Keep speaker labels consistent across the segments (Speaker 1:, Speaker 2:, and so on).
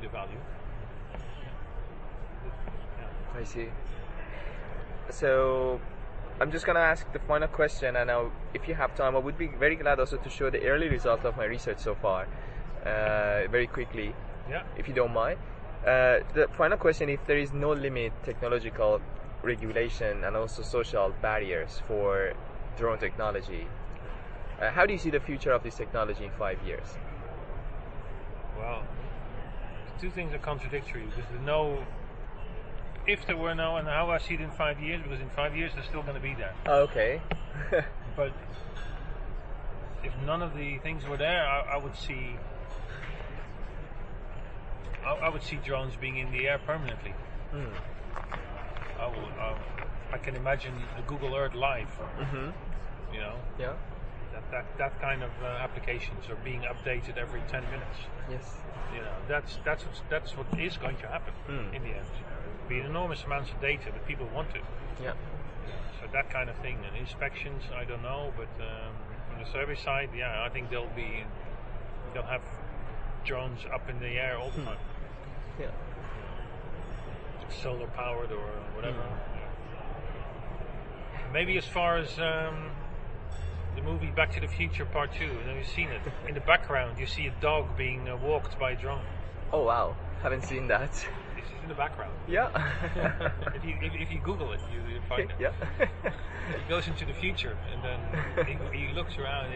Speaker 1: the value.
Speaker 2: I see. So I'm just gonna ask the final question, and if you have time, I would be very glad also to show the early results of my research so far, very quickly, if you don't mind. The final question: if there is no limit, technological regulation, and also social barriers for drone technology, how do you see the future of this technology in 5 years?
Speaker 1: Well, the two things are contradictory, because if there were no, and how I see it in 5 years, because in 5 years they're still going to be there.
Speaker 2: Oh, okay.
Speaker 1: But if none of the things were there, I would see drones being in the air permanently. I can imagine a Google Earth Live. You know.
Speaker 2: Yeah.
Speaker 1: That kind of applications are being updated every 10 minutes.
Speaker 2: Yes.
Speaker 1: You know, that's what is going to happen in the end. Be enormous amounts of data, but people want it.
Speaker 2: Yeah.
Speaker 1: So that kind of thing. And inspections, I don't know, but on the service side, I think they'll have drones up in the air all the time.
Speaker 2: Yeah.
Speaker 1: Solar powered or whatever. Maybe as far as the movie Back to the Future Part 2, and you've seen it. In the background, you see a dog being walked by a drone.
Speaker 2: Oh wow, haven't seen that.
Speaker 1: This is in the background.
Speaker 2: Yeah.
Speaker 1: if you Google it, you find it.
Speaker 2: Yeah.
Speaker 1: He goes into the future, and then he looks around.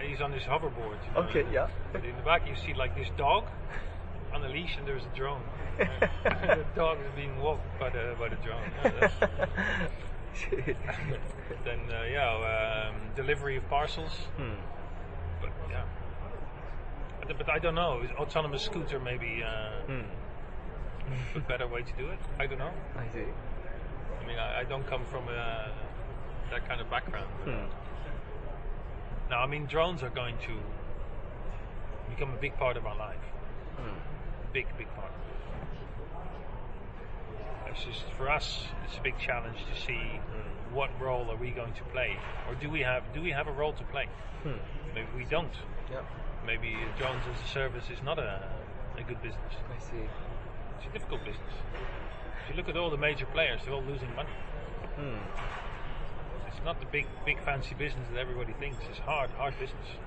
Speaker 1: He's on this hoverboard. You know,
Speaker 2: okay. Yeah.
Speaker 1: But in the back, you see like this dog on a leash, and there's a drone. The dog is being walked by the drone. Then delivery of parcels. But but I don't know. Autonomous scooter maybe a better way to do it. I don't know.
Speaker 2: I see.
Speaker 1: I mean, I don't come from that kind of background. Now, I mean, drones are going to become a big part of our life. Big part. It's just, for us, it's a big challenge to see what role are we going to play, or do we have a role to play? Maybe we don't.
Speaker 2: Yeah.
Speaker 1: Maybe drones as a service is not a good business.
Speaker 2: I see.
Speaker 1: It's a difficult business. If you look at all the major players, they're all losing money. It's not the big fancy business that everybody thinks. It's hard business.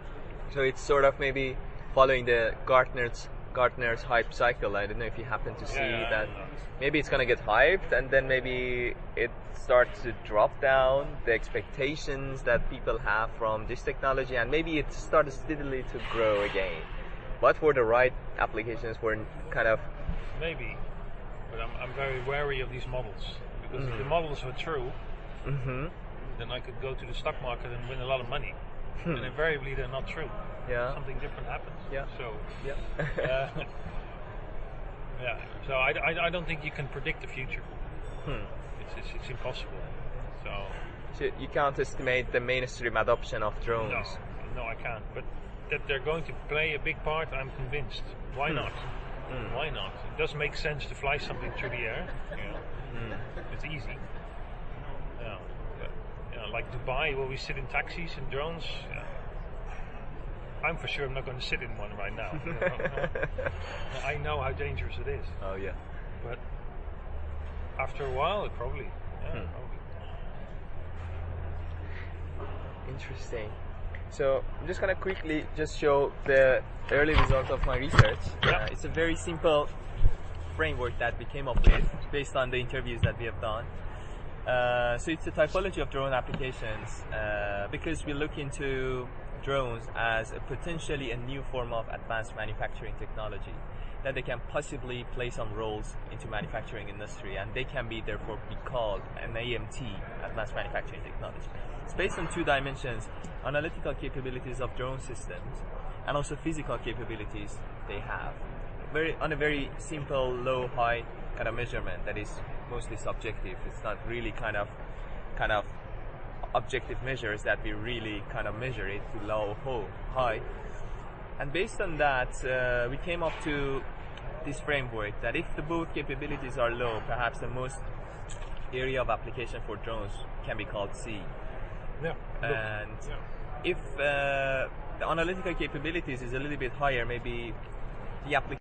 Speaker 2: So it's sort of maybe following the Gartner's hype cycle. I don't know if you happen to see that. Maybe it's gonna get hyped, and then maybe it starts to drop down the expectations that people have from this technology, and maybe it starts steadily to grow again. But for the right applications, for kind of
Speaker 1: maybe. But I'm very wary of these models, because if the models were true, then I could go to the stock market and win a lot of money. And invariably they're not true.
Speaker 2: Yeah.
Speaker 1: Something different happens.
Speaker 2: Yeah.
Speaker 1: So
Speaker 2: yeah.
Speaker 1: So I don't think you can predict the future. It's impossible. So
Speaker 2: you can't estimate the mainstream adoption of drones.
Speaker 1: No, I can't. But that they're going to play a big part, I'm convinced. Why not? Why not? It does make sense to fly something through the air. It's easy. Like Dubai, where we sit in taxis and drones. I'm for sure I'm not going to sit in one right now. I know how dangerous it is.
Speaker 2: Oh yeah.
Speaker 1: But after a while, it probably. Probably.
Speaker 2: Interesting. So I'm just gonna quickly just show the early results of my research. It's a very simple framework that we came up with based on the interviews that we have done. So it's a typology of drone applications because we look into drones as a potentially a new form of advanced manufacturing technology that they can possibly play some roles into manufacturing industry, and they can be therefore be called an AMT, advanced manufacturing technology. It's based on two dimensions: analytical capabilities of drone systems and also physical capabilities they have. On a very simple low-high kind of measurement that is mostly subjective. It's not really kind of objective measures that we really kind of measure it to low, high. And based on that, we came up to this framework that if the both capabilities are low, perhaps the most area of application for drones can be called C. And if the analytical capabilities is a little bit higher, maybe the application